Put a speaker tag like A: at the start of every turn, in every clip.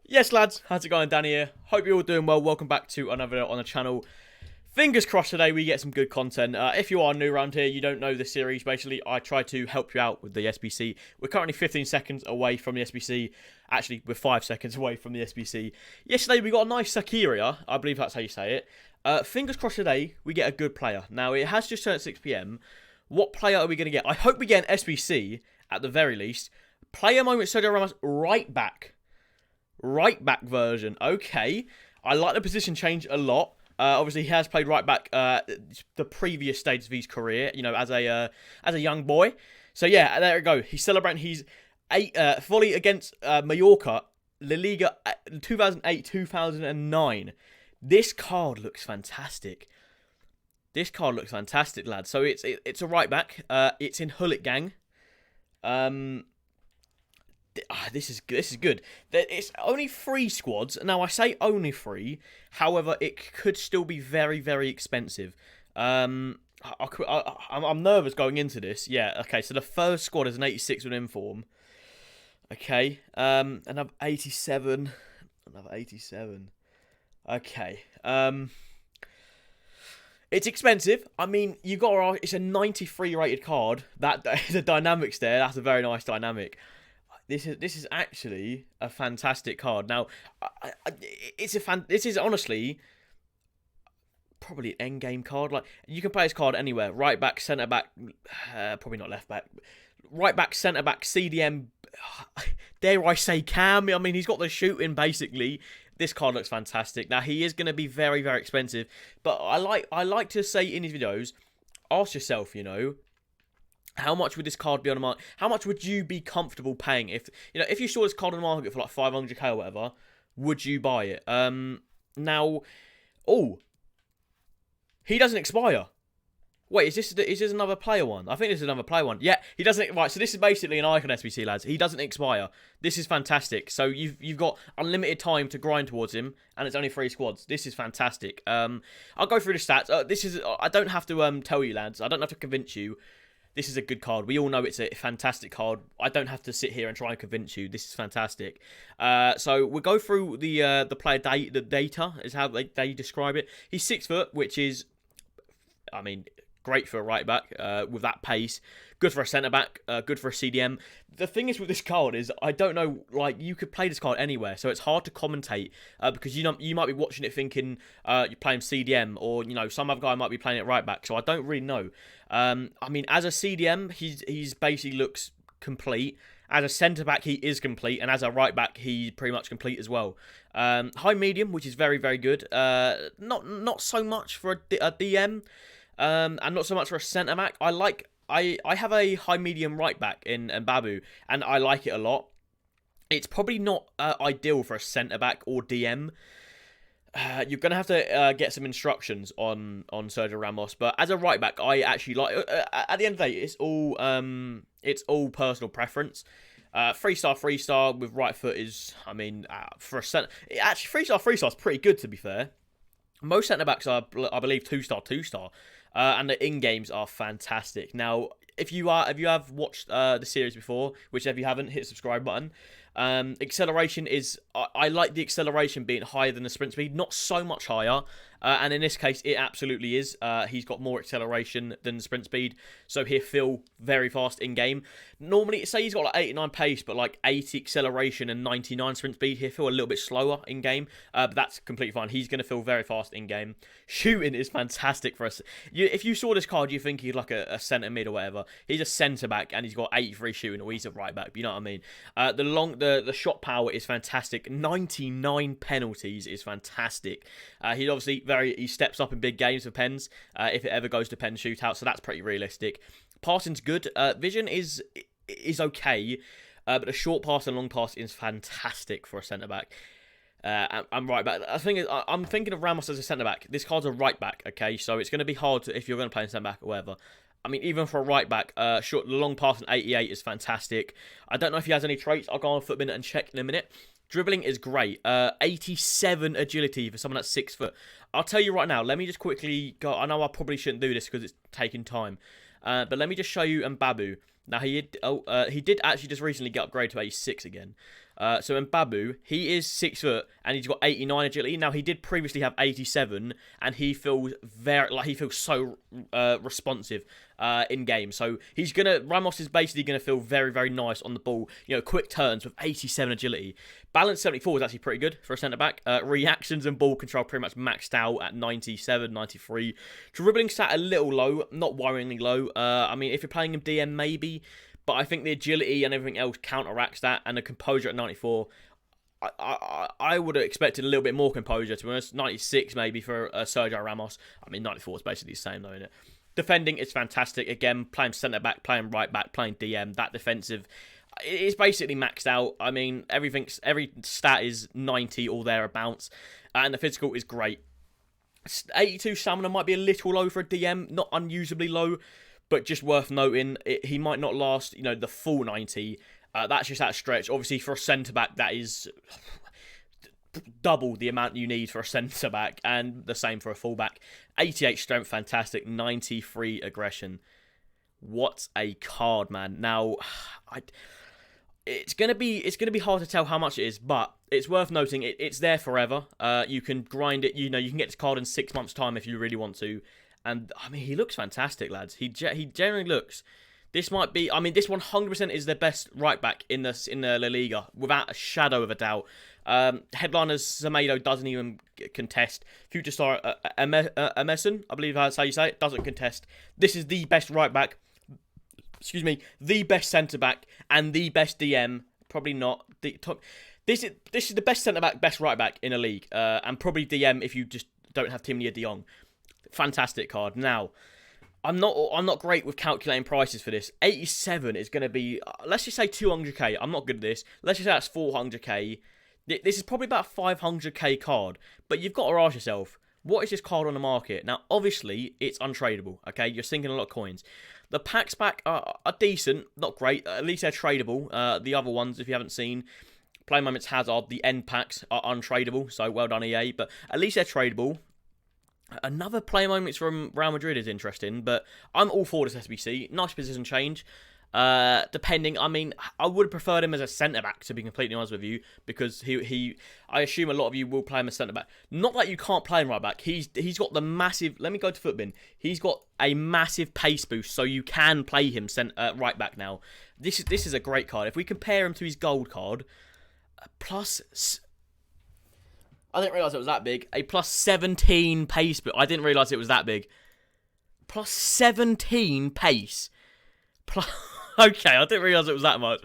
A: Yes, lads, how's it going? Danny here. Hope you're all doing well. Welcome back to another video on the channel. Fingers crossed today we get some good content. If you are new around here, you don't know the series, basically, I try to help you out with the SBC. We're currently 15 seconds away from the SBC. Actually, we're 5 seconds away from the SBC. Yesterday, we got a nice Sakiria. I believe that's how you say it. Fingers crossed today, we get a good player. Now, it has just turned 6 PM. What player are we going to get? I hope we get an SBC, at the very least. Player moment, Sergio Ramos, right back. Right back version. Okay. I like the position change a lot. Obviously, he has played right back the previous stages of his career, you know, as a young boy. So, yeah, there we go. He's celebrating his volley against Mallorca, La Liga 2008-2009. This card looks fantastic. This card looks fantastic, lads. So, it's a right back. It's in Hullet Gang. This is good. It's only 3 squads. Now, I say only 3. However, it could still be very, very expensive. I'm nervous going into this. Yeah, okay, so the first squad is an 86 with inform. Okay, another 87. Another 87. Okay, it's expensive. I mean, you got it's a 93 rated card. The dynamics there. That's a very nice dynamic. This is actually a fantastic card. Now, this is honestly probably an end game card. Like, you can play this card anywhere: right back, centre back, probably not left back, right back, centre back, CDM. Dare I say cam? I mean, he's got the shooting basically. This card looks fantastic. Now, he is going to be very, very expensive, but I like to say in his videos, ask yourself, you know, how much would this card be on the market? How much would you be comfortable paying if you saw this card on the market for like 500k or whatever? Would you buy it? Now, he doesn't expire. Wait, is this another player one? I think this is another player one. Yeah, he doesn't. Right, so this is basically an icon SBC, lads. He doesn't expire. This is fantastic. So you've got unlimited time to grind towards him, and it's only 3 squads. This is fantastic. I'll go through the stats. I don't have to tell you, lads. I don't have to convince you. This is a good card. We all know it's a fantastic card. I don't have to sit here and try and convince you. This is fantastic. So we'll go through the player the data is how they describe it. He's 6 foot, which is, I mean, great for a right back with that pace. Good for a centre back. Good for a CDM. The thing is with this card is I don't know. Like, you could play this card anywhere, so it's hard to commentate because you might be watching it thinking you're playing CDM, or some other guy might be playing it right back. So I don't really know. I mean, as a CDM, he's basically looks complete. As a centre back, he is complete, and as a right back, he's pretty much complete as well. High medium, which is very, very good. Not so much for a DM. And not so much for a centre back. I have a high medium right back in Babu, and I like it a lot. It's probably not ideal for a centre back or DM. You're gonna have to get some instructions on Sergio Ramos, but as a right back, I actually like. At the end of the day, it's all personal preference. 3-star with right foot is, I mean, for a centre, actually 3-star is pretty good, to be fair. Most centre backs are, I believe, 2-star. And the in-games are fantastic. Now, if you have watched the series before, which if you haven't, hit the subscribe button. Acceleration is, I like the acceleration being higher than the sprint speed, not so much higher. And in this case, it absolutely is. He's got more acceleration than the sprint speed, so he'll feel very fast in-game. Normally, say he's got like 89 pace, but like 80 acceleration and 99 sprint speed, he'll feel a little bit slower in-game, but that's completely fine. He's going to feel very fast in-game. Shooting is fantastic for us. If you saw this card, you think he's like a centre mid or whatever. He's a centre back, and he's got 83 shooting, or he's a right back, you know what I mean? The shot power is fantastic. 99 penalties is fantastic. He's obviously he steps up in big games for pens if it ever goes to pen shootout, so that's pretty realistic. Passing's good. Vision is okay, but a short pass and long pass is fantastic for a centre back. I'm right back. The thing is, I'm thinking of Ramos as a centre back. This card's a right back, okay, so it's going to be hard if you're going to play in centre back or whatever. I mean, even for a right back, short long pass and 88 is fantastic. I don't know if he has any traits. I'll go on Futbin and check in a minute. Dribbling is great. 87 agility for someone that's 6 foot. I'll tell you right now. Let me just quickly go. I know I probably shouldn't do this because it's taking time. But let me just show you Mbabu. Now, he did actually just recently get upgraded to 86 again. So Mbabu, he is 6 foot and he's got 89 agility. Now he did previously have 87, and he feels so responsive in game. So Ramos is basically gonna feel very, very nice on the ball. You know, quick turns with 87 agility. Balance 74 is actually pretty good for a centre back. Reactions and ball control pretty much maxed out at 97, 93. Dribbling stat a little low, not worryingly low. I mean, if you're playing him DM, maybe. But I think the agility and everything else counteracts that, and the composure at 94. I would have expected a little bit more composure, to be honest. 96 maybe for Sergio Ramos. I mean, 94 is basically the same though, isn't it? Defending is fantastic. Again, playing centre back, playing right back, playing DM. That defensive is basically maxed out. I mean, every stat is 90 or thereabouts, and the physical is great. 82 stamina might be a little low for a DM, not unusably low. But just worth noting, he might not last, the full 90. That's just that stretch. Obviously, for a centre-back, that is double the amount you need for a centre-back, and the same for a full-back. 88 strength, fantastic. 93 aggression. What a card, man. Now, it's gonna be hard to tell how much it is, but it's worth noting it's there forever. You can grind it. You can get this card in 6 months' time if you really want to. And, I mean, he looks fantastic, lads. He generally looks. This might be... I mean, this 100% is the best right-back in the La Liga, without a shadow of a doubt. Headliners Semedo doesn't even contest. Future star Emerson, I believe that's how you say it, doesn't contest. This is the best right-back. Excuse me. The best centre-back and the best DM. Probably not. This is the best centre-back, best right-back in a league. And probably DM if you just don't have Tim de Jong. Fantastic card. Now, I'm not great with calculating prices for this. 87 is going to be, let's just say 200k. I'm not good at this. Let's just say that's 400k. This is probably about a 500k card. But you've got to ask yourself, what is this card on the market? Now, obviously, it's untradeable. Okay, you're sinking a lot of coins. The packs back are decent, not great. At least they're tradable. The other ones, if you haven't seen, Play Moments Hazard, the end packs are untradeable. So well done, EA. But at least they're tradable. Another Play Moments from Real Madrid is interesting, but I'm all for this SBC. Nice position change. Depending, I mean, I would have preferred him as a centre-back, to be completely honest with you, because I assume a lot of you will play him as centre-back. Not that you can't play him right-back. He's got the massive, let me go to Futbin. He's got a massive pace boost, so you can play him right-back now. This is a great card. If we compare him to his gold card, plus... I didn't realise it was that big. A plus 17 pace, but I didn't realise it was that big. Plus 17 pace. Okay, I didn't realise it was that much.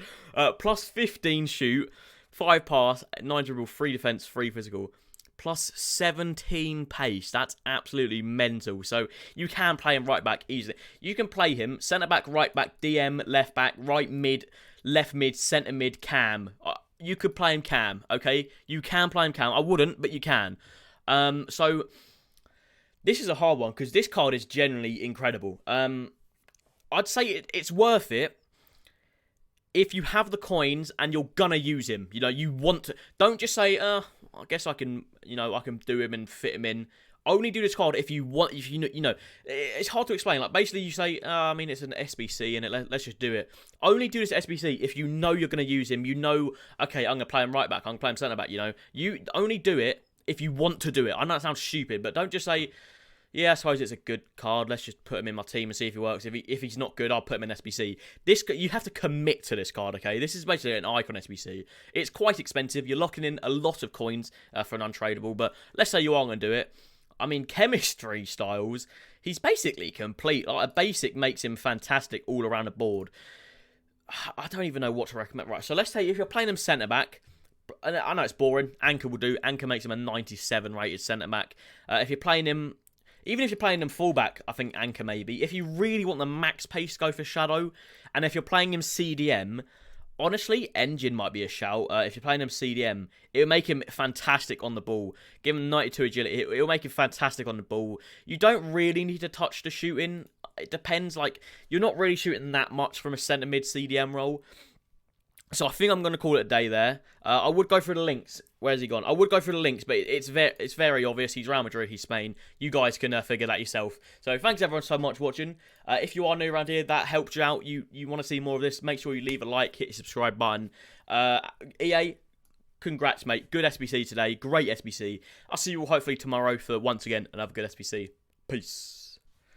A: Plus 15 shoot, 5 pass, 9 dribble, 3 defence, 3 physical. Plus 17 pace. That's absolutely mental. So you can play him right back easily. You can play him centre back, right back, DM, left back, right mid, left mid, centre mid, cam. You could play him cam, okay? You can play him cam. I wouldn't, but you can. So, this is a hard one, because this card is generally incredible. I'd say it's worth it if you have the coins and you're gonna use him. You want to... Don't just say, I guess I can do him and fit him in. Only do this card if you want, it's hard to explain. Like, basically you say, I mean, it's an SBC and let's just do it. Only do this SBC if you know you're going to use him. Okay, I'm going to play him right back. I'm going to play him centre back, You only do it if you want to do it. I know that sounds stupid, but don't just say, yeah, I suppose it's a good card. Let's just put him in my team and see if he works. If he's not good, I'll put him in SBC. You have to commit to this card, okay? This is basically an icon SBC. It's quite expensive. You're locking in a lot of coins for an untradeable, but let's say you are going to do it. I mean, chemistry styles, he's basically complete. Like, a basic makes him fantastic all around the board. I don't even know what to recommend. Right, so let's say if you're playing him centre-back, I know it's boring. Anchor will do. Anchor makes him a 97 rated centre-back. If you're playing him, even if you're playing him full-back, I think Anchor maybe. If you really want the max pace, go for Shadow. And if you're playing him CDM... Honestly, Engine might be a shout. If you're playing him CDM, it will make him fantastic on the ball. Give him 92 agility. It will make him fantastic on the ball. You don't really need to touch the shooting. It depends. Like, you're not really shooting that much from a centre mid CDM role. So I think I'm going to call it a day there. I would go through the links. Where's he gone? I would go through the links, but it's very obvious. He's Real Madrid, he's Spain. You guys can figure that yourself. So thanks everyone so much for watching. If you are new around here, that helped you out, you want to see more of this, make sure you leave a like, hit the subscribe button. EA, congrats, mate. Good SBC today. Great SBC. I'll see you all hopefully tomorrow for, once again, another good SBC. Peace.